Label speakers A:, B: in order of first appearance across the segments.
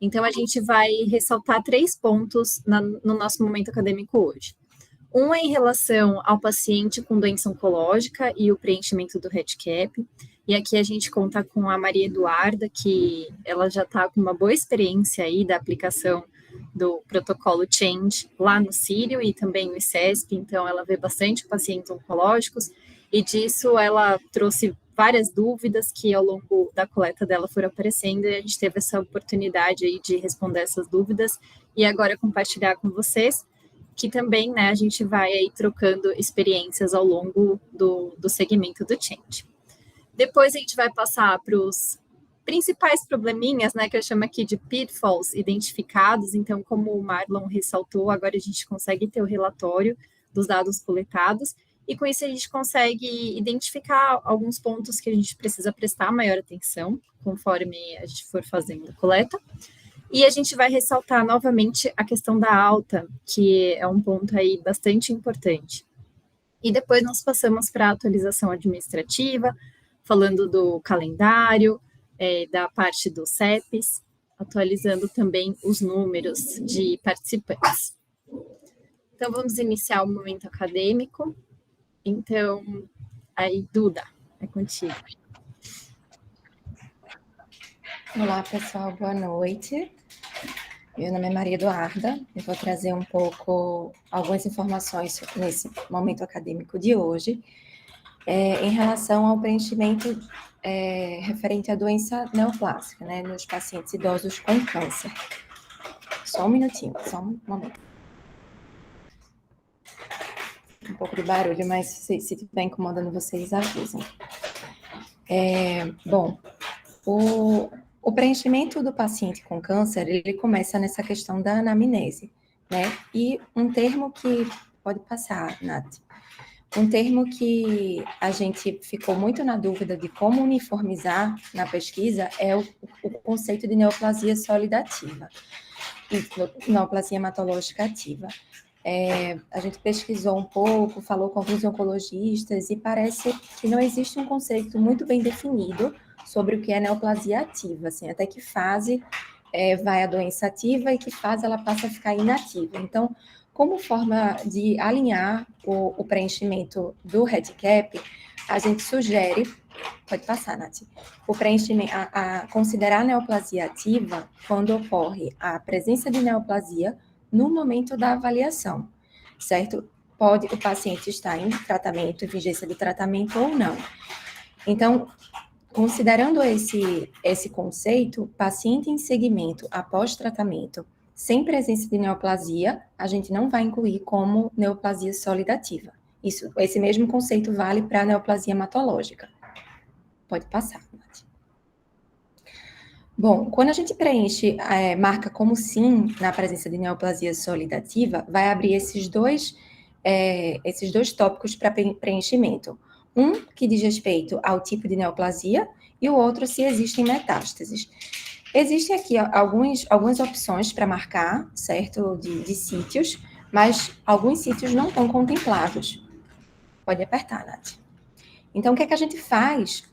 A: Então, a gente vai ressaltar 3 pontos no nosso momento acadêmico hoje. Um é em relação ao paciente com doença oncológica e o preenchimento do REDCap. E aqui a gente conta com a Maria Eduarda, que ela já está com uma boa experiência aí da aplicação do protocolo Change lá no Sírio e também no ICESP, então ela vê bastante pacientes oncológicos, e disso ela trouxe várias dúvidas que ao longo da coleta dela foram aparecendo, e a gente teve essa oportunidade aí de responder essas dúvidas, e agora compartilhar com vocês, que também, né, a gente vai aí trocando experiências ao longo do segmento do Change. Depois a gente vai passar para os principais probleminhas, né, que eu chamo aqui de pitfalls identificados. Então, como o Marlon ressaltou, agora a gente consegue ter o relatório dos dados coletados, e com isso a gente consegue identificar alguns pontos que a gente precisa prestar maior atenção, conforme a gente for fazendo a coleta. E a gente vai ressaltar novamente a questão da alta, que é um ponto aí bastante importante. E depois nós passamos para a atualização administrativa, falando do calendário, da parte dos CEPs, atualizando também os números de participantes. Então, vamos iniciar o momento acadêmico. Então, aí, Duda, é contigo.
B: Olá, pessoal, boa noite. Meu nome é Maria Eduarda, eu vou trazer um pouco, algumas informações nesse momento acadêmico de hoje, em relação ao preenchimento referente à doença neoplásica, né, nos pacientes idosos com câncer. Só um minutinho, só um momento. Um pouco de barulho, mas se estiver incomodando vocês, avisem. Bom, o preenchimento do paciente com câncer, ele começa nessa questão da anamnese, né? E um termo que pode passar, Nath, um termo que a gente ficou muito na dúvida de como uniformizar na pesquisa é o conceito de neoplasia sólida ativa, e neoplasia hematológica ativa. A gente pesquisou um pouco, falou com alguns oncologistas e parece que não existe um conceito muito bem definido sobre o que é neoplasia ativa, assim, até que fase vai a doença ativa e que fase ela passa a ficar inativa. Então, como forma de alinhar o preenchimento do REDCap, a gente sugere, pode passar, Nath, o preenchimento, considerar a neoplasia ativa quando ocorre a presença de neoplasia no momento da avaliação, certo? Pode o paciente estar em tratamento, em vigência de tratamento ou não. Então, considerando esse conceito, paciente em segmento após tratamento, sem presença de neoplasia, a gente não vai incluir como neoplasia sólida ativa. Esse mesmo conceito vale para a neoplasia hematológica. Pode passar, Nath. Bom, quando a gente preenche, marca como sim na presença de neoplasia sólida ativa, vai abrir esses dois tópicos para preenchimento. Um que diz respeito ao tipo de neoplasia e o outro se existem metástases. Existem aqui algumas opções para marcar, certo, de sítios, mas alguns sítios não estão contemplados. Pode apertar, Nath. Então, o que é que a gente faz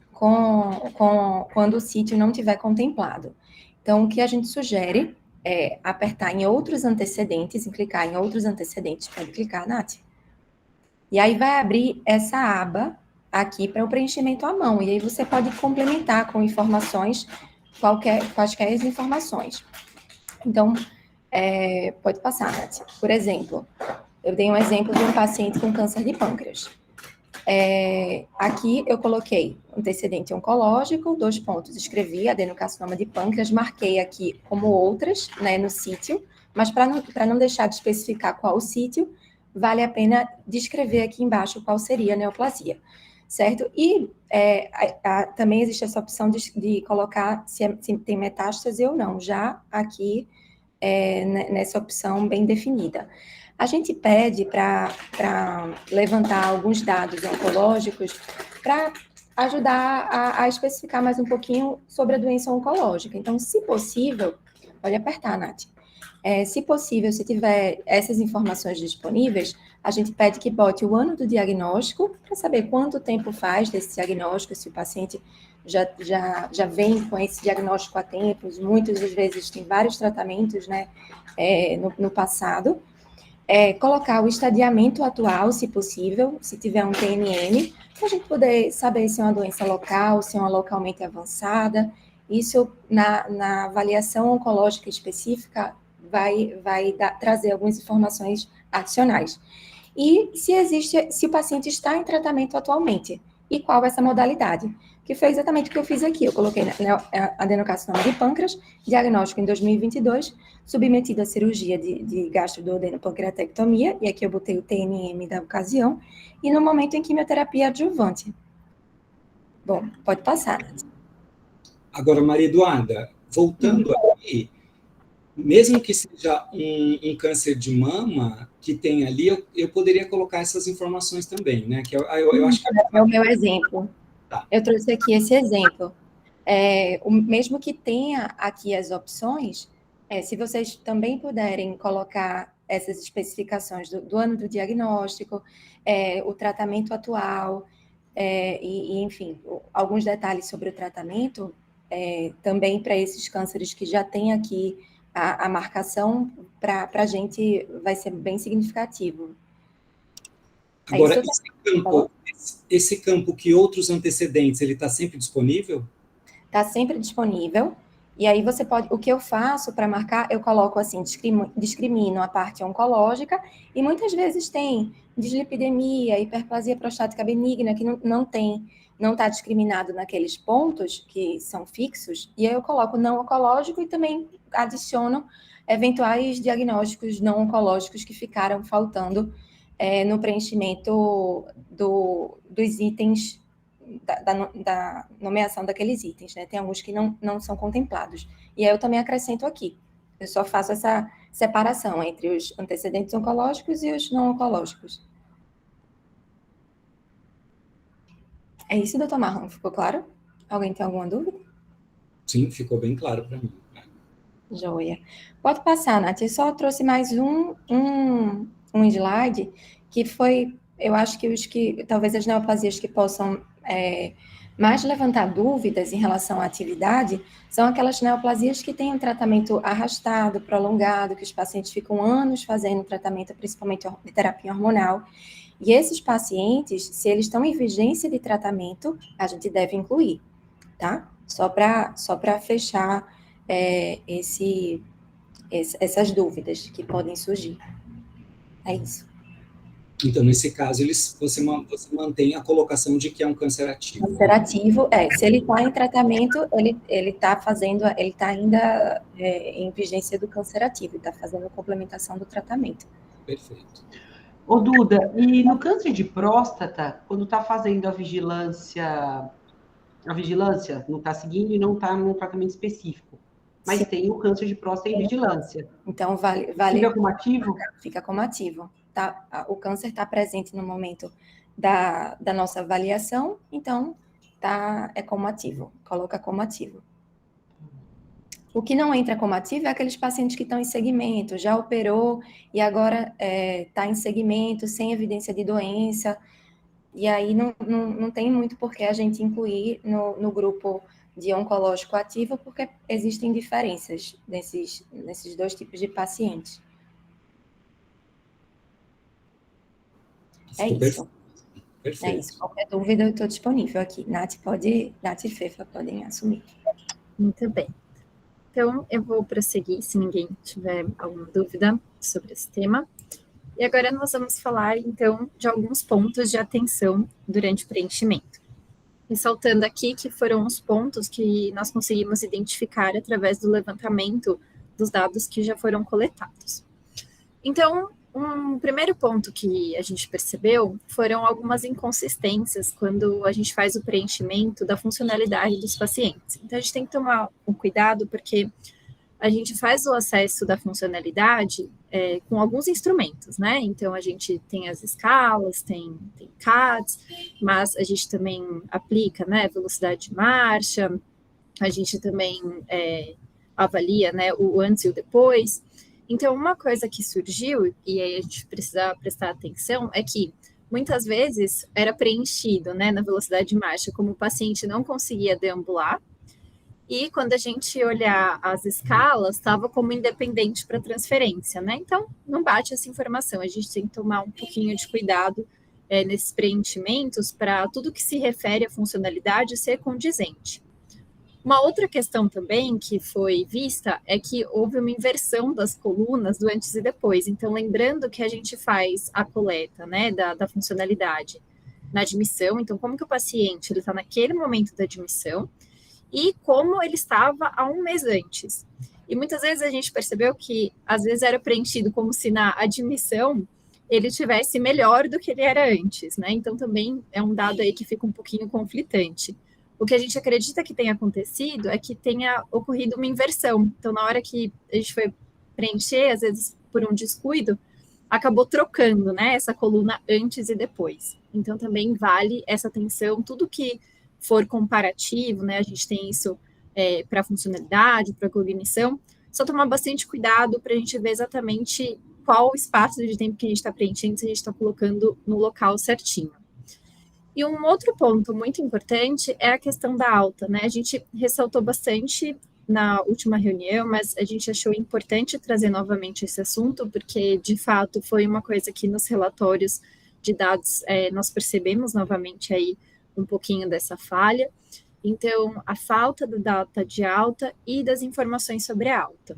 B: quando o sítio não estiver contemplado? Então, o que a gente sugere é apertar em outros antecedentes, e clicar em outros antecedentes. Pode clicar, Nath. E aí vai abrir essa aba aqui para o preenchimento à mão. E aí você pode complementar com informações, quaisquer informações. Então, pode passar, Nath. Por exemplo, eu dei um exemplo de um paciente com câncer de pâncreas. Aqui eu coloquei antecedente oncológico, 2 pontos, escrevi adenocarcinoma de pâncreas, marquei aqui como outras, né, no sítio, mas para não deixar de especificar qual o sítio, vale a pena descrever aqui embaixo qual seria a neoplasia, certo? E também existe essa opção de colocar se tem metástase ou não, já aqui nessa opção bem definida. A gente pede para levantar alguns dados oncológicos para ajudar a especificar mais um pouquinho sobre a doença oncológica. Então, se possível, pode apertar, Nath. Se possível, se tiver essas informações disponíveis, a gente pede que bote o ano do diagnóstico, para saber quanto tempo faz desse diagnóstico, se o paciente já vem com esse diagnóstico há tempos, muitas das vezes tem vários tratamentos, né, no passado. Colocar o estadiamento atual, se possível, se tiver um TNM, para a gente poder saber se é uma doença local, se é uma localmente avançada. Isso, na avaliação oncológica específica, vai trazer algumas informações adicionais. E se o paciente está em tratamento atualmente, e qual é essa modalidade. Que foi exatamente o que eu fiz aqui. Eu coloquei adenocarcinoma de pâncreas, diagnóstico em 2022, submetido à cirurgia de gastroduodenopancreatectomia, e aqui eu botei o TNM da ocasião, e no momento em quimioterapia adjuvante. Bom, pode passar, Nath.
C: Agora, Maria Eduarda, voltando aqui, mesmo que seja um câncer de mama que tem ali, eu poderia colocar essas informações também, né? Que eu acho que
B: é o meu exemplo.
C: Tá.
B: Eu trouxe aqui esse exemplo. Mesmo que tenha aqui as opções, se vocês também puderem colocar essas especificações do ano do diagnóstico, o tratamento atual, enfim, alguns detalhes sobre o tratamento, também para esses cânceres que já tem aqui a marcação, para a gente vai ser bem significativo.
C: Agora, esse campo que outros antecedentes, ele está sempre disponível?
B: Está sempre disponível. E aí você pode, o que eu faço para marcar, eu coloco assim, discrimino a parte oncológica, e muitas vezes tem dislipidemia, hiperplasia prostática benigna, que não está discriminado naqueles pontos que são fixos, e aí eu coloco não oncológico e também adiciono eventuais diagnósticos não oncológicos que ficaram faltando no preenchimento dos itens da nomeação daqueles itens, né? Tem alguns que não são contemplados. E aí eu também acrescento aqui. Eu só faço essa separação entre os antecedentes oncológicos e os não oncológicos. É isso, doutor Marlon? Ficou claro? Alguém tem alguma dúvida?
C: Sim, ficou bem claro para mim.
B: Joia. Pode passar, Nath. Eu só trouxe mais um slide que foi, eu acho que talvez as neoplasias que possam mais levantar dúvidas em relação à atividade são aquelas neoplasias que têm um tratamento arrastado, prolongado, que os pacientes ficam anos fazendo tratamento, principalmente de terapia hormonal. E esses pacientes, se eles estão em vigência de tratamento, a gente deve incluir, tá? Só para fechar essas dúvidas que podem surgir. É isso.
C: Então, nesse caso, você mantém a colocação de que é um câncer ativo.
B: Câncer ativo, se ele está em tratamento, ele está ainda em vigência do câncer ativo, está fazendo a complementação do tratamento.
C: Perfeito.
D: Ô, Duda, e no câncer de próstata, quando está fazendo a vigilância não está seguindo e não está num tratamento específico, mas sim, tem o câncer de próstata em vigilância.
B: Então, vale
D: fica como ativo?
B: Fica como ativo. Tá? O câncer está presente no momento da nossa avaliação, então é como ativo, coloca como ativo. O que não entra como ativo é aqueles pacientes que estão em segmento, já operou e agora está em segmento, sem evidência de doença, e aí não tem muito por que a gente incluir no grupo de oncológico ativo, porque existem diferenças nesses dois tipos de pacientes. É isso.
C: Perfeito.
B: É isso. Qualquer dúvida, eu estou disponível aqui. Nath e Fefa podem assumir.
A: Muito bem. Então, eu vou prosseguir, se ninguém tiver alguma dúvida sobre esse tema. E agora nós vamos falar, então, de alguns pontos de atenção durante o preenchimento. Ressaltando aqui que foram os pontos que nós conseguimos identificar através do levantamento dos dados que já foram coletados. Então, um primeiro ponto que a gente percebeu foram algumas inconsistências quando a gente faz o preenchimento da funcionalidade dos pacientes. Então, a gente tem que tomar um cuidado, porque a gente faz o acesso da funcionalidade com alguns instrumentos, né? Então, a gente tem as escalas, tem CADs, mas a gente também aplica, né, velocidade de marcha, a gente também avalia, né, o antes e o depois. Então, uma coisa que surgiu, e aí a gente precisa prestar atenção, é que muitas vezes era preenchido, né, na velocidade de marcha, como o paciente não conseguia deambular, e quando a gente olhar as escalas, estava como independente para transferência, né? Então, não bate essa informação, a gente tem que tomar um pouquinho de cuidado nesses preenchimentos para tudo que se refere à funcionalidade ser condizente. Uma outra questão também que foi vista é que houve uma inversão das colunas do antes e depois. Então, lembrando que a gente faz a coleta, né, da funcionalidade na admissão, então como que o paciente está naquele momento da admissão, e como ele estava há um mês antes. E muitas vezes a gente percebeu que, às vezes, era preenchido como se na admissão ele tivesse melhor do que ele era antes, né? Então, também é um dado aí que fica um pouquinho conflitante. O que a gente acredita que tenha acontecido é que tenha ocorrido uma inversão. Então, na hora que a gente foi preencher, às vezes por um descuido, acabou trocando, né, essa coluna antes e depois. Então, também vale essa atenção, tudo que for comparativo, né, a gente tem isso para funcionalidade, para cognição, só tomar bastante cuidado para a gente ver exatamente qual o espaço de tempo que a gente está preenchendo, se a gente está colocando no local certinho. E um outro ponto muito importante é a questão da alta, né, a gente ressaltou bastante na última reunião, mas a gente achou importante trazer novamente esse assunto, porque, de fato, foi uma coisa que nos relatórios de dados nós percebemos novamente aí um pouquinho dessa falha. Então, a falta da data de alta e das informações sobre a alta.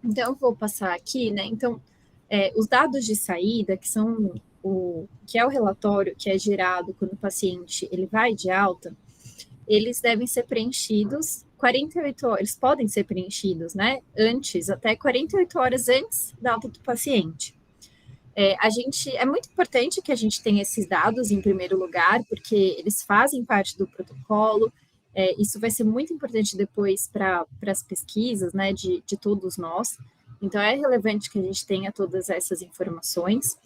A: Então, eu vou passar aqui, né? Então, os dados de saída, que são que é o relatório que é gerado quando o paciente ele vai de alta, eles devem ser preenchidos 48 horas, eles podem ser preenchidos, né? Antes, até 48 horas antes da alta do paciente. É muito importante que a gente tenha esses dados em primeiro lugar, porque eles fazem parte do protocolo, isso vai ser muito importante depois para as pesquisas, né, de todos nós, então é relevante que a gente tenha todas essas informações,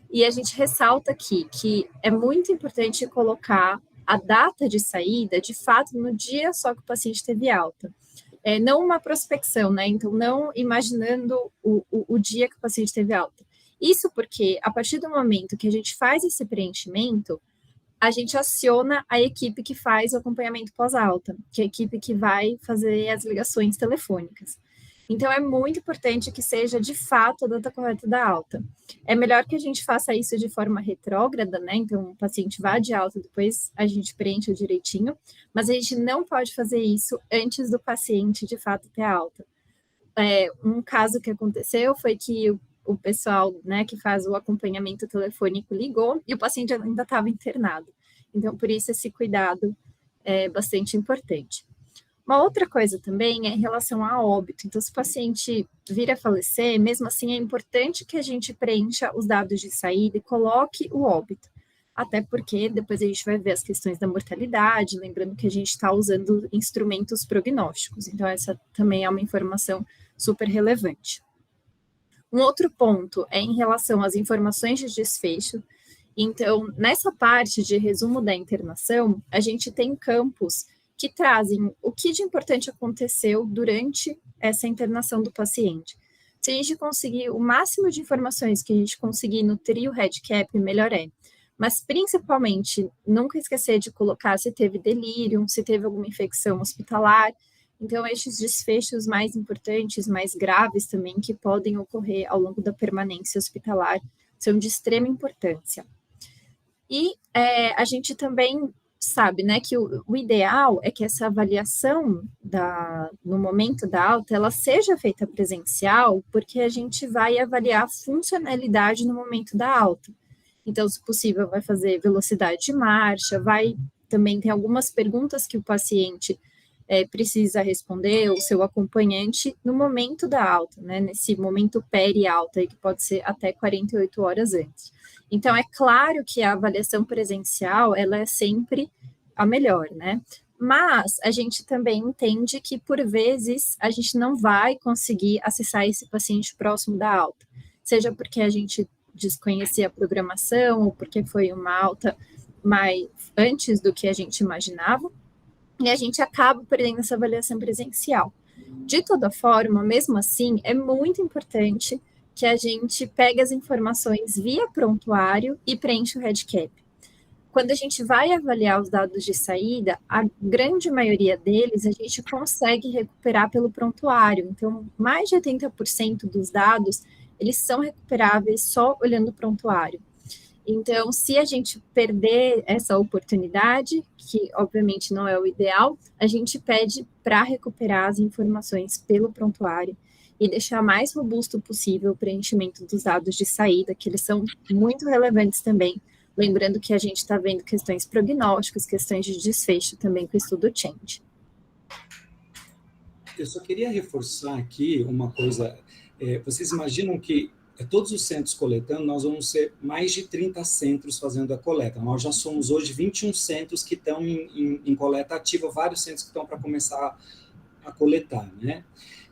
A: e a gente ressalta aqui que é muito importante colocar a data de saída, de fato, no dia só que o paciente teve alta, não uma prospecção, né, então não imaginando o dia que o paciente teve alta. Isso porque, a partir do momento que a gente faz esse preenchimento, a gente aciona a equipe que faz o acompanhamento pós-alta, que é a equipe que vai fazer as ligações telefônicas. Então, é muito importante que seja, de fato, a data correta da alta. É melhor que a gente faça isso de forma retrógrada, né? Então, o paciente vá de alta, depois a gente preenche direitinho, mas a gente não pode fazer isso antes do paciente, de fato, ter alta. Um caso que aconteceu foi que o pessoal, né, que faz o acompanhamento telefônico ligou e o paciente ainda estava internado. Então, por isso, esse cuidado é bastante importante. Uma outra coisa também é em relação a óbito. Então, se o paciente vir a falecer, mesmo assim, é importante que a gente preencha os dados de saída e coloque o óbito. Até porque depois a gente vai ver as questões da mortalidade, lembrando que a gente está usando instrumentos prognósticos. Então, essa também é uma informação super relevante. Um outro ponto é em relação às informações de desfecho. Então, nessa parte de resumo da internação, a gente tem campos que trazem o que de importante aconteceu durante essa internação do paciente. Se a gente conseguir o máximo de informações que a gente conseguir no trio REDCap, melhor é. Mas, principalmente, nunca esquecer de colocar se teve delírio, se teve alguma infecção hospitalar. Então, estes desfechos mais importantes, mais graves também, que podem ocorrer ao longo da permanência hospitalar, são de extrema importância. E a gente também sabe, né, que o ideal é que essa avaliação no momento da alta, ela seja feita presencial, porque a gente vai avaliar a funcionalidade no momento da alta. Então, se possível, vai fazer velocidade de marcha, também tem algumas perguntas que o paciente precisa responder, o seu acompanhante, no momento da alta, né, nesse momento peri-alta, que pode ser até 48 horas antes. Então, é claro que a avaliação presencial, ela é sempre a melhor, né? Mas a gente também entende que, por vezes, a gente não vai conseguir acessar esse paciente próximo da alta, seja porque a gente desconhecia a programação, ou porque foi uma alta mais antes do que a gente imaginava, e a gente acaba perdendo essa avaliação presencial. De toda forma, mesmo assim, é muito importante que a gente pega as informações via prontuário e preenche o REDCap. Quando a gente vai avaliar os dados de saída, a grande maioria deles a gente consegue recuperar pelo prontuário. Então, mais de 80% dos dados, eles são recuperáveis só olhando o prontuário. Então, se a gente perder essa oportunidade, que obviamente não é o ideal, a gente pede para recuperar as informações pelo prontuário e deixar mais robusto possível o preenchimento dos dados de saída, que eles são muito relevantes também. Lembrando que a gente está vendo questões prognósticas, questões de desfecho também com o estudo Change.
C: Eu só queria reforçar aqui uma coisa. Vocês imaginam que todos os centros coletando, nós vamos ser mais de 30 centros fazendo a coleta. Nós já somos hoje 21 centros que estão em coleta ativa, vários centros que estão para começar a coletar, né?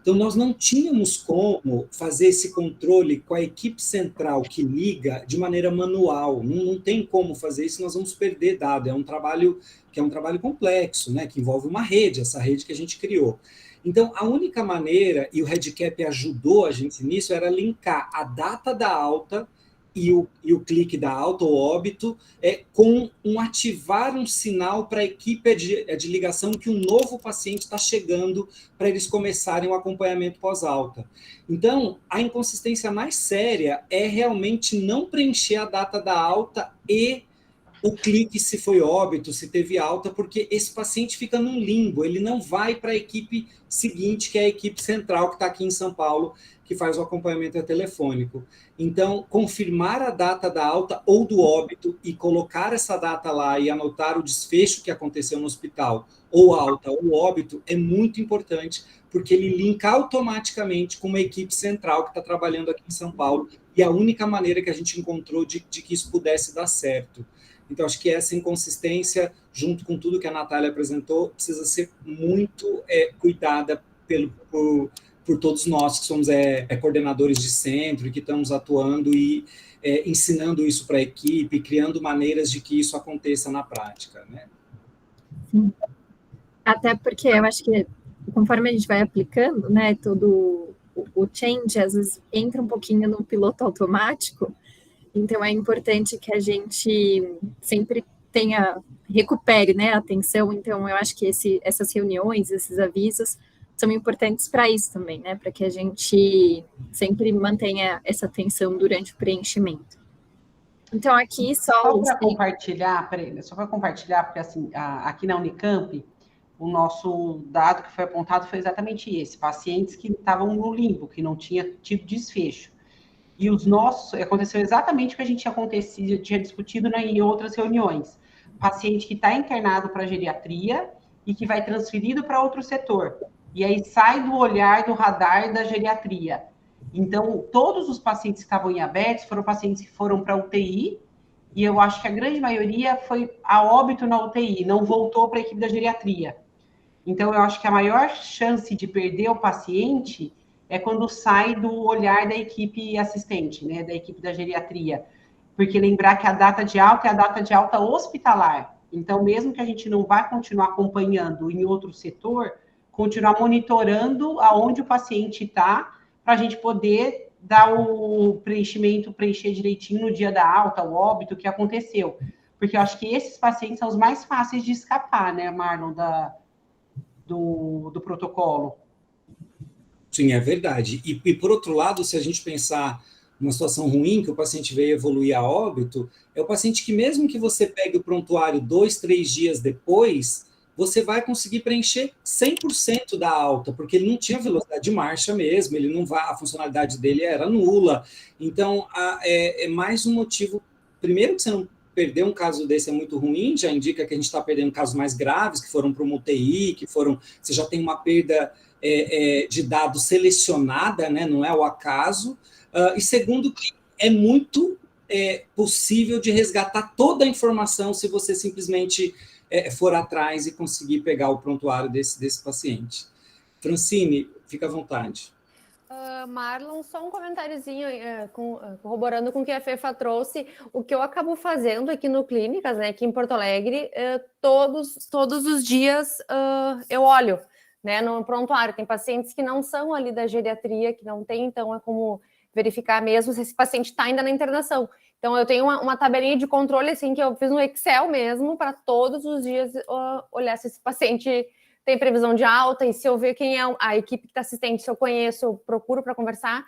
C: Então, nós não tínhamos como fazer esse controle com a equipe central que liga de maneira manual. Não tem como fazer isso, nós vamos perder dado. É um trabalho que é um trabalho complexo, né? Que envolve uma rede, essa rede que a gente criou. Então, a única maneira, e o REDCap ajudou a gente nisso, era linkar a data da alta e o clique da alta, ou óbito, com ativar um sinal para a equipe de ligação que um novo paciente está chegando para eles começarem o acompanhamento pós-alta. Então, a inconsistência mais séria é realmente não preencher a data da alta e o clique se foi óbito, se teve alta, porque esse paciente fica num limbo, ele não vai para a equipe seguinte, que é a equipe central, que está aqui em São Paulo, que faz o acompanhamento telefônico. Então, confirmar a data da alta ou do óbito e colocar essa data lá e anotar o desfecho que aconteceu no hospital, ou alta ou óbito, é muito importante, porque ele linka automaticamente com uma equipe central que está trabalhando aqui em São Paulo, e é a única maneira que a gente encontrou de que isso pudesse dar certo. Então, acho que essa inconsistência, junto com tudo que a Natália apresentou, precisa ser muito cuidada por todos nós que somos coordenadores de centro e que estamos atuando e ensinando isso para a equipe, criando maneiras de que isso aconteça na prática, né?
A: Sim. Até porque eu acho que conforme a gente vai aplicando, né, todo o change, às vezes entra um pouquinho no piloto automático. Então, é importante que a gente sempre recupere, né, a atenção. Então, eu acho que essas reuniões, esses avisos, são importantes para isso também, né, para que a gente sempre mantenha essa atenção durante o preenchimento. Então, aqui
D: só para compartilhar, porque assim, aqui na Unicamp, o nosso dado que foi apontado foi exatamente esse, pacientes que estavam no limbo, que não tinha tido desfecho. E os nossos, aconteceu exatamente o que a gente tinha discutido em outras reuniões. Paciente que está internado para geriatria e que vai transferido para outro setor. E aí sai do olhar, do radar da geriatria. Então, todos os pacientes que estavam em abertos foram pacientes que foram para UTI, e eu acho que a grande maioria foi a óbito na UTI, não voltou para a equipe da geriatria. Então, eu acho que a maior chance de perder o paciente é quando sai do olhar da equipe assistente, né, da equipe da geriatria. Porque lembrar que a data de alta é a data de alta hospitalar. Então, mesmo que a gente não vá continuar acompanhando em outro setor, continuar monitorando aonde o paciente está, para a gente poder dar o preencher direitinho no dia da alta, o óbito que aconteceu. Porque eu acho que esses pacientes são os mais fáceis de escapar, né, Marlon, do protocolo.
C: Sim, é verdade. E por outro lado, se a gente pensar numa situação ruim, que o paciente veio evoluir a óbito, é o paciente que mesmo que você pegue o prontuário 2, 3 dias depois, você vai conseguir preencher 100% da alta, porque ele não tinha velocidade de marcha mesmo, a funcionalidade dele era nula. Então, é mais um motivo, primeiro que você não perder um caso desse é muito ruim, já indica que a gente está perdendo casos mais graves, que foram para uma UTI, você já tem uma perda de dados selecionada, né, não é o acaso, e segundo, que é muito possível de resgatar toda a informação se você simplesmente for atrás e conseguir pegar o prontuário desse paciente. Francine, fica à vontade.
E: Marlon, só um comentáriozinho corroborando com o que a Fefa trouxe. O que eu acabo fazendo aqui no Clínicas, né, aqui em Porto Alegre, todos os dias eu olho, né, no prontuário. Tem pacientes que não são ali da geriatria, que não tem, então é como verificar mesmo se esse paciente está ainda na internação. Então, eu tenho uma tabelinha de controle, assim, que eu fiz no Excel mesmo, para todos os dias olhar se esse paciente tem previsão de alta, e se eu ver quem é a equipe que está assistente, se eu conheço, eu procuro para conversar,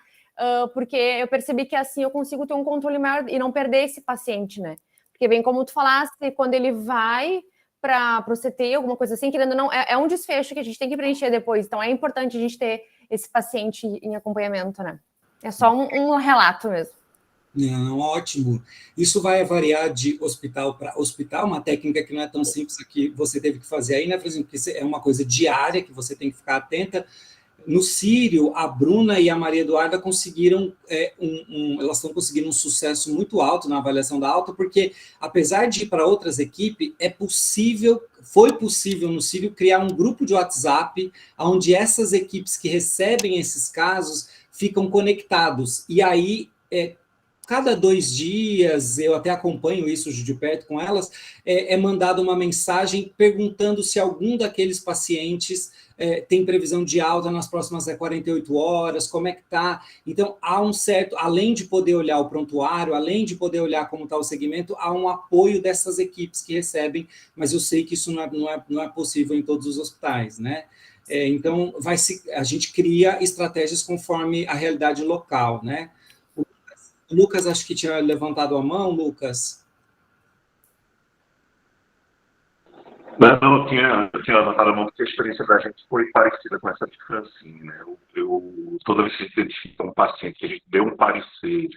E: porque eu percebi que assim eu consigo ter um controle maior e não perder esse paciente, né? Porque, bem como tu falaste, quando ele vai para o CT, alguma coisa assim, querendo ou não, é um desfecho que a gente tem que preencher depois. Então, é importante a gente ter esse paciente em acompanhamento, né? É só um relato mesmo.
C: Não, ótimo. Isso vai variar de hospital para hospital, uma técnica que não é tão simples que você teve que fazer aí, né, por exemplo, que é uma coisa diária que você tem que ficar atenta. No Sírio, a Bruna e a Maria Eduarda conseguiram, elas estão conseguindo um sucesso muito alto na avaliação da alta, porque apesar de ir para outras equipes, foi possível no Sírio criar um grupo de WhatsApp, onde essas equipes que recebem esses casos ficam conectados, e aí cada 2 dias, eu até acompanho isso de perto com elas, é mandada uma mensagem perguntando se algum daqueles pacientes tem previsão de alta nas próximas 48 horas, como é que está. Então, há um certo, além de poder olhar o prontuário, além de poder olhar como está o segmento, há um apoio dessas equipes que recebem, mas eu sei que isso não é possível em todos os hospitais, né? Então, a gente cria estratégias conforme a realidade local, né? O Lucas, acho que tinha levantado a mão, Lucas.
F: Não, eu tinha levantado a mão porque a experiência da gente foi parecida com essa de Francine, né? Toda vez que a gente identifica um paciente que a gente deu um parecer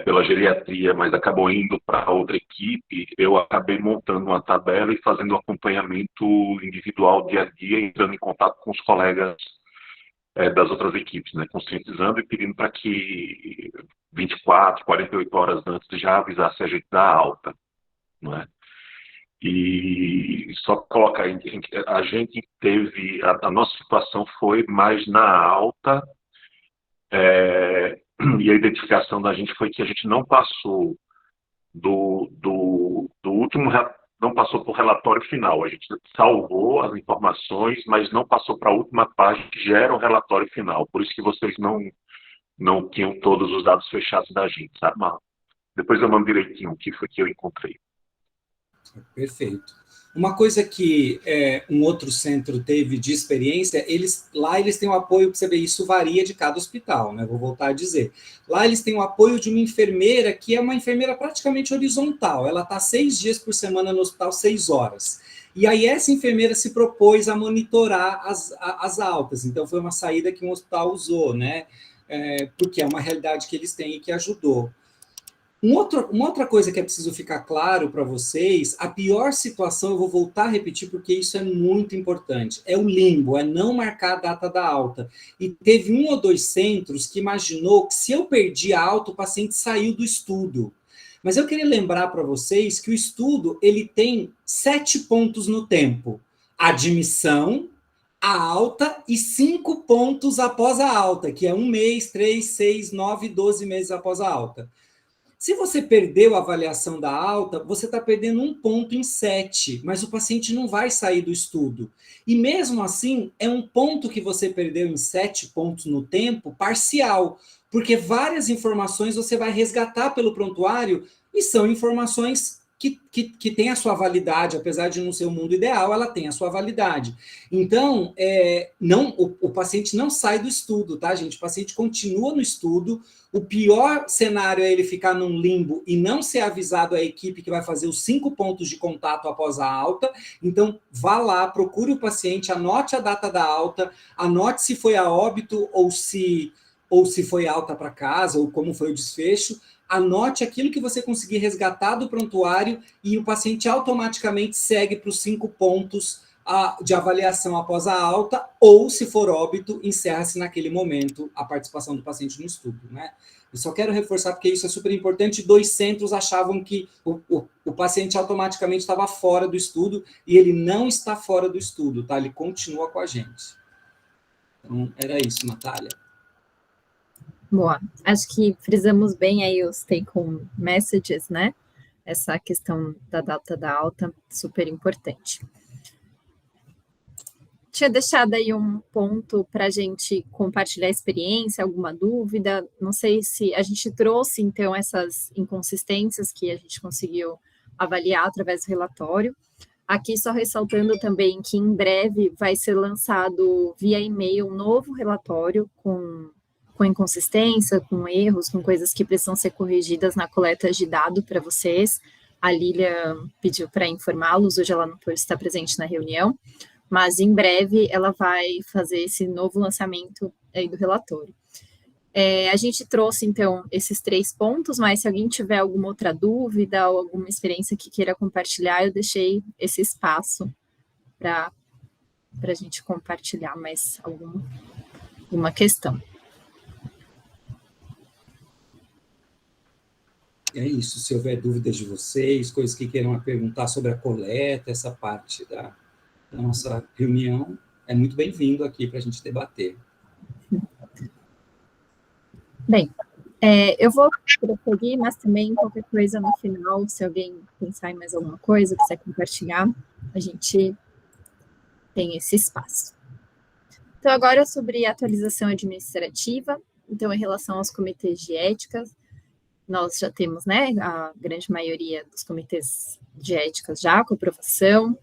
F: pela geriatria, mas acabou indo para outra equipe, eu acabei montando uma tabela e fazendo um acompanhamento individual dia a dia, entrando em contato com os colegas das outras equipes, né, conscientizando e pedindo para que 24, 48 horas antes já avisasse a gente da alta, não é? E só colocar, a gente teve, a nossa situação foi mais na alta, e a identificação da gente foi que a gente não passou do último, não passou para o relatório final. A gente salvou as informações, mas não passou para a última página que gera o relatório final. Por isso que vocês não tinham todos os dados fechados da gente, sabe? Mas depois eu mando direitinho o que foi que eu encontrei.
C: Perfeito. Uma coisa que um outro centro teve de experiência, eles têm o apoio, para você ver, isso varia de cada hospital, né? Vou voltar a dizer. Lá eles têm o apoio de uma enfermeira, que é uma enfermeira praticamente horizontal. Ela está 6 dias por semana no hospital, 6 horas. E aí essa enfermeira se propôs a monitorar as altas. Então foi uma saída que um hospital usou, né? Porque é uma realidade que eles têm e que ajudou. Uma outra coisa que é preciso ficar claro para vocês, a pior situação, eu vou voltar a repetir porque isso é muito importante, é o limbo, é não marcar a data da alta. E teve 1 ou 2 centros que imaginou que se eu perdi a alta, o paciente saiu do estudo. Mas eu queria lembrar para vocês que o estudo ele tem 7 pontos no tempo. Admissão, a alta e 5 pontos após a alta, que é 1 mês, 3, 6, 9, 12 meses após a alta. Se você perdeu a avaliação da alta, você está perdendo 1 ponto em 7, mas o paciente não vai sair do estudo. E mesmo assim, é um ponto que você perdeu em 7 pontos no tempo parcial, porque várias informações você vai resgatar pelo prontuário e são informações que têm a sua validade, apesar de não ser o mundo ideal, ela tem a sua validade. Então, o paciente não sai do estudo, tá, gente? O paciente continua no estudo. O pior cenário é ele ficar num limbo e não ser avisado à equipe que vai fazer os 5 pontos de contato após a alta. Então, vá lá, procure o paciente, anote a data da alta, anote se foi a óbito ou se foi alta para casa, ou como foi o desfecho. Anote aquilo que você conseguir resgatar do prontuário e o paciente automaticamente segue para os 5 pontos de avaliação após a alta, ou, se for óbito, encerra-se naquele momento a participação do paciente no estudo, né? Eu só quero reforçar, porque isso é super importante, 2 centros achavam que o paciente automaticamente estava fora do estudo, e ele não está fora do estudo, tá? Ele continua com a gente. Então, era isso, Natália.
A: Boa. Acho que frisamos bem aí os take-home messages, né? Essa questão da data da alta, super importante. tinha deixado aí um ponto para a gente compartilhar a experiência, alguma dúvida. Não sei se a gente trouxe, então, essas inconsistências que a gente conseguiu avaliar através do relatório. Aqui, só ressaltando também que em breve vai ser lançado via e-mail um novo relatório com inconsistência, com erros, com coisas que precisam ser corrigidas na coleta de dados para vocês. A Lília pediu para informá-los, hoje ela não pôde estar presente na reunião, mas em breve ela vai fazer esse novo lançamento aí do relatório. A gente trouxe, então, esses 3 pontos, mas se alguém tiver alguma outra dúvida ou alguma experiência que queira compartilhar, eu deixei esse espaço para a gente compartilhar mais alguma questão.
C: É isso, se houver dúvidas de vocês, coisas que queiram perguntar sobre a coleta, essa parte da nossa reunião, é muito bem-vindo aqui para a gente debater.
A: Bem, eu vou prosseguir, mas também qualquer coisa no final, se alguém pensar em mais alguma coisa, quiser compartilhar, a gente tem esse espaço. Então, agora sobre atualização administrativa, então, em relação aos comitês de ética, nós já temos, né, a grande maioria dos comitês de ética já com aprovação.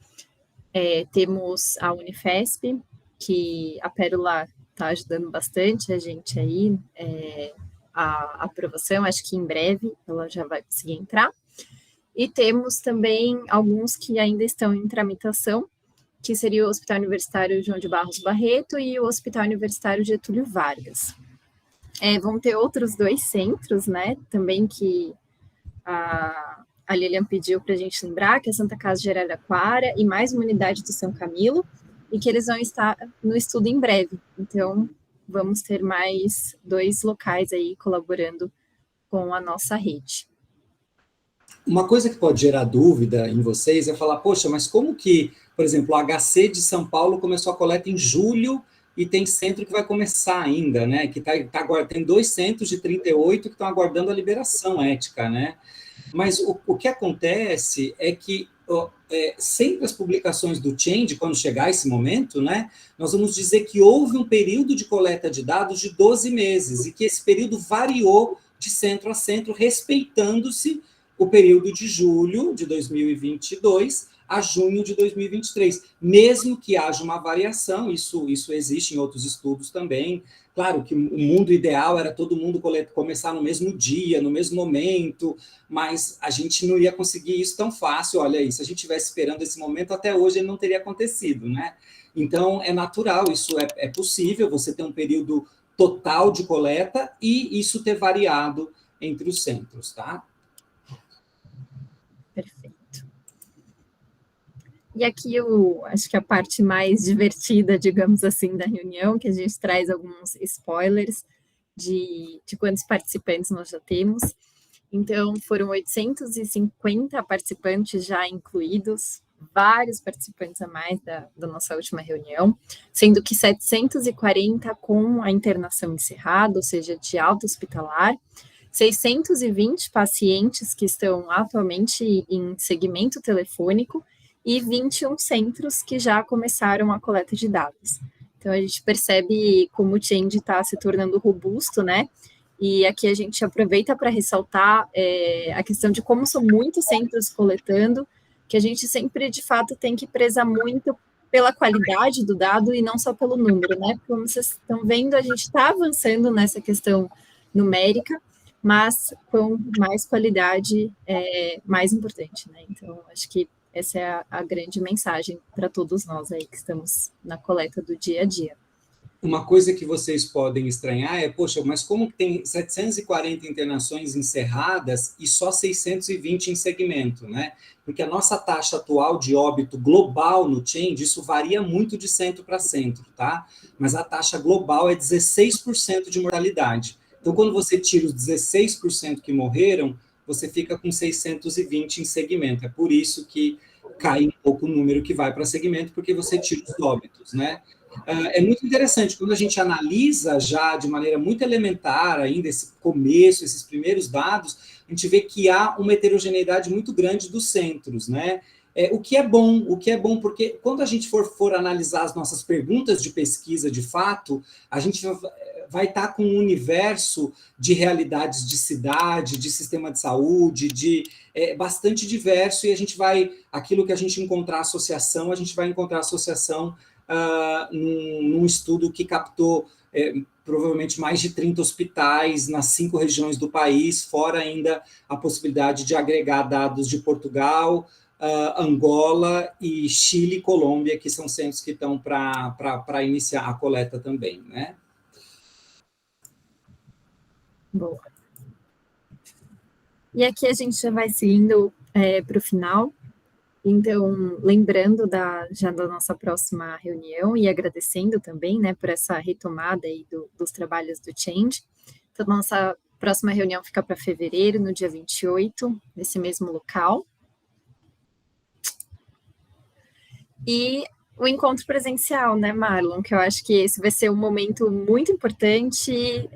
A: Temos a Unifesp, que a Pérola está ajudando bastante a gente aí, a aprovação, acho que em breve ela já vai conseguir entrar. E temos também alguns que ainda estão em tramitação, que seria o Hospital Universitário João de Barros Barreto e o Hospital Universitário Getúlio Vargas. Vão ter outros 2 centros, né, também que a Lilian pediu para a gente lembrar, que é a Santa Casa de Araraquara e mais uma unidade do São Camilo, e que eles vão estar no estudo em breve. Então, vamos ter mais 2 locais aí colaborando com a nossa rede.
C: Uma coisa que pode gerar dúvida em vocês é falar, poxa, mas como que, por exemplo, o HC de São Paulo começou a coleta em julho e tem centro que vai começar ainda, né? Que tem 2 centros de 38 que estão aguardando a liberação ética, né? Mas o que acontece é que sempre as publicações do Change, quando chegar esse momento, né, nós vamos dizer que houve um período de coleta de dados de 12 meses e que esse período variou de centro a centro, respeitando-se o período de julho de 2022 a junho de 2023, mesmo que haja uma variação, isso existe em outros estudos também. Claro que o mundo ideal era todo mundo começar no mesmo dia, no mesmo momento, mas a gente não ia conseguir isso tão fácil. Olha aí, se a gente estivesse esperando esse momento, até hoje ele não teria acontecido, né? Então, é natural, isso é possível, você ter um período total de coleta e isso ter variado entre os centros, tá?
A: Perfeito. E aqui acho que a parte mais divertida, digamos assim, da reunião, que a gente traz alguns spoilers de quantos participantes nós já temos. Então, foram 850 participantes já incluídos, vários participantes a mais da nossa última reunião, sendo que 740 com a internação encerrada, ou seja, de alta hospitalar, 620 pacientes que estão atualmente em segmento telefônico e 21 centros que já começaram a coleta de dados. Então, a gente percebe como o Change está se tornando robusto, né? E aqui a gente aproveita para ressaltar a questão de como são muitos centros coletando, que a gente sempre, de fato, tem que prezar muito pela qualidade do dado e não só pelo número, né? Como vocês estão vendo, a gente está avançando nessa questão numérica, mas com mais qualidade é mais importante, né? Então, acho que essa é a grande mensagem para todos nós aí que estamos na coleta do dia a dia.
C: Uma coisa que vocês podem estranhar é, poxa, mas como tem 740 internações encerradas e só 620 em segmento, né? Porque a nossa taxa atual de óbito global no Change, isso varia muito de centro para centro, tá? Mas a taxa global é 16% de mortalidade. Então, quando você tira os 16% que morreram, você fica com 620 em segmento. É por isso que cai um pouco o número que vai para segmento, porque você tira os óbitos, né? É muito interessante, quando a gente analisa já de maneira muito elementar ainda esse começo, esses primeiros dados, a gente vê que há uma heterogeneidade muito grande dos centros, né? o que é bom, porque quando a gente for analisar as nossas perguntas de pesquisa, de fato, a gente vai estar com um universo de realidades de cidade, de sistema de saúde, bastante diverso, e a gente vai, aquilo que a gente encontrar associação, a gente vai encontrar associação num estudo que captou provavelmente mais de 30 hospitais nas 5 regiões do país, fora ainda a possibilidade de agregar dados de Portugal, Angola e Chile e Colômbia, que são centros que estão para iniciar a coleta também, né?
A: Boa. E aqui a gente já vai seguindo para o final. Então, lembrando já da nossa próxima reunião e agradecendo também, né, por essa retomada aí dos trabalhos do Change. Então, nossa próxima reunião fica para fevereiro, no dia 28, nesse mesmo local. E o encontro presencial, né, Marlon? Que eu acho que esse vai ser um momento muito importante,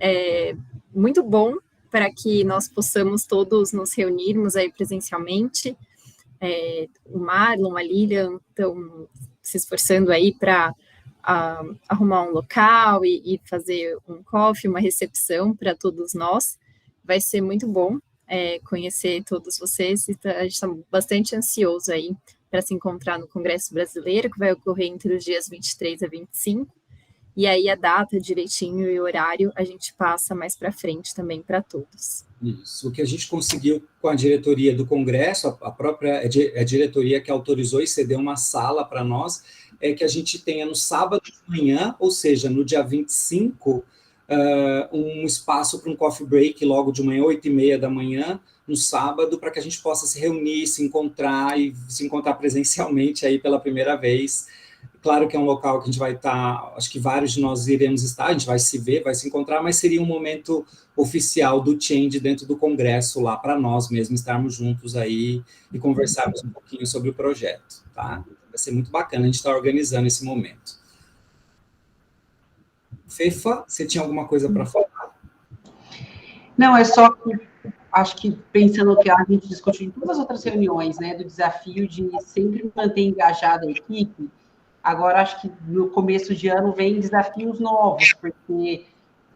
A: muito bom para que nós possamos todos nos reunirmos aí presencialmente. O Marlon, a Lilian estão se esforçando aí para arrumar um local e fazer um coffee, uma recepção para todos nós. Vai ser muito bom conhecer todos vocês, e a gente está bastante ansioso aí para se encontrar no Congresso Brasileiro, que vai ocorrer entre os dias 23 a 25, e aí a data direitinho e o horário a gente passa mais para frente também para todos.
C: Isso, o que a gente conseguiu com a diretoria do Congresso, a própria diretoria que autorizou e cedeu uma sala para nós, é que a gente tenha no sábado de manhã, ou seja, no dia 25, um espaço para um coffee break logo de manhã, 8h30 da manhã, no sábado, para que a gente possa se reunir, se encontrar presencialmente aí pela primeira vez. Claro que é um local que a gente vai estar, acho que vários de nós iremos estar, a gente vai se ver, vai se encontrar, mas seria um momento oficial do Change dentro do Congresso, lá para nós mesmos estarmos juntos aí e conversarmos um pouquinho sobre o projeto, tá? Vai ser muito bacana a gente estar organizando esse momento. Fefa, você tinha alguma coisa para falar?
D: Não, é só que acho que pensando que a gente discutiu em todas as outras reuniões, né, do desafio de sempre manter engajada a equipe. Agora, acho que no começo de ano vem desafios novos, porque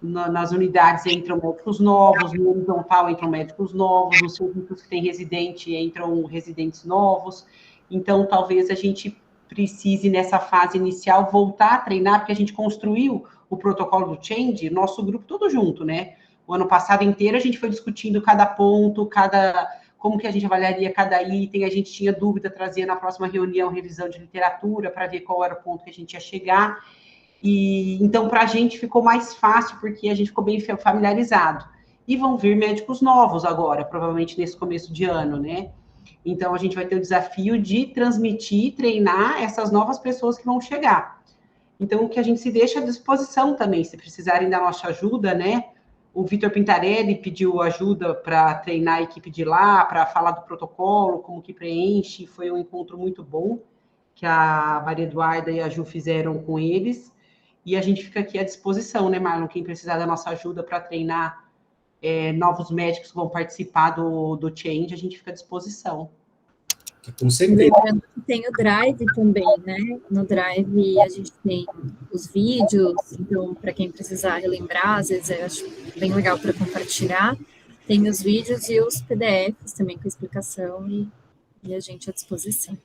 D: nas unidades entram médicos novos, no horizontal entram médicos novos, nos serviços que tem residente entram residentes novos. Então, talvez a gente precise, nessa fase inicial, voltar a treinar, porque a gente construiu o protocolo do Change, nosso grupo todo junto, né? O ano passado inteiro a gente foi discutindo cada ponto, como que a gente avaliaria cada item, a gente tinha dúvida, trazia na próxima reunião revisão de literatura para ver qual era o ponto que a gente ia chegar. E então, para a gente ficou mais fácil, porque a gente ficou bem familiarizado. E vão vir médicos novos agora, provavelmente nesse começo de ano, né? Então, a gente vai ter o desafio de transmitir, treinar essas novas pessoas que vão chegar. Então, o que a gente se deixa à disposição também, se precisarem da nossa ajuda, né? O Vitor Pintarelli pediu ajuda para treinar a equipe de lá, para falar do protocolo, como que preenche. Foi um encontro muito bom que a Maria Eduarda e a Ju fizeram com eles. E a gente fica aqui à disposição, né, Marlon? Quem precisar da nossa ajuda para treinar novos médicos que vão participar do Change, a gente fica à disposição.
C: Com certeza.
A: Lembrando que tem o Drive também, né? No Drive a gente tem os vídeos, então, para quem precisar relembrar, às vezes eu acho bem legal para compartilhar. Tem os vídeos e os PDFs também com explicação e a gente à disposição.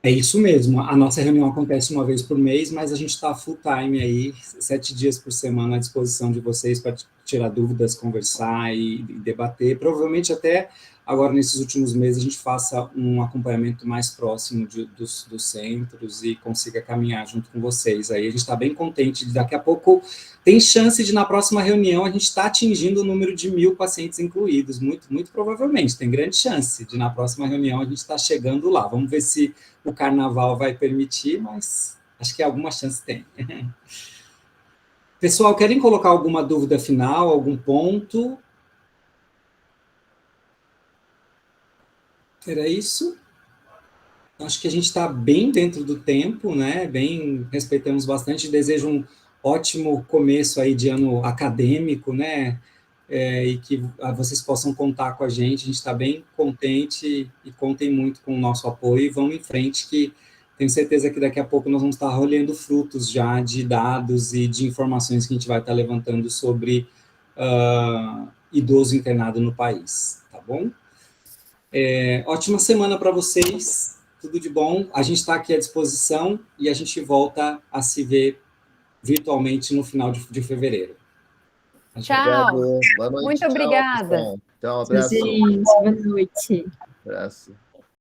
C: É isso mesmo, a nossa reunião acontece uma vez por mês, mas a gente está full time aí, 7 dias por semana à disposição de vocês para tirar dúvidas, conversar e debater. Provavelmente até agora, nesses últimos meses, a gente faça um acompanhamento mais próximo dos centros e consiga caminhar junto com vocês. Aí a gente está bem contente de daqui a pouco, tem chance de na próxima reunião a gente estar atingindo o número de 1.000 pacientes incluídos, muito provavelmente, tem grande chance de na próxima reunião a gente estar chegando lá. Vamos ver se o carnaval vai permitir, mas acho que alguma chance tem. Pessoal, querem colocar alguma dúvida final, algum ponto? Era isso? Acho que a gente está bem dentro do tempo, né? Respeitamos bastante. Desejo um ótimo começo aí de ano acadêmico, né? e que vocês possam contar com a gente está bem contente e contem muito com o nosso apoio e vamos em frente, que tenho certeza que daqui a pouco nós vamos estar colhendo frutos já de dados e de informações que a gente vai estar levantando sobre idoso internado no país, tá bom? Ótima semana para vocês, tudo de bom. A gente está aqui à disposição e a gente volta a se ver virtualmente no final de fevereiro.
E: Tchau.
G: Boa noite.
E: Muito
G: Tchau,
E: obrigada.
G: pessoal. Tchau, um abraço.
A: Gente, boa noite.
G: Abraço.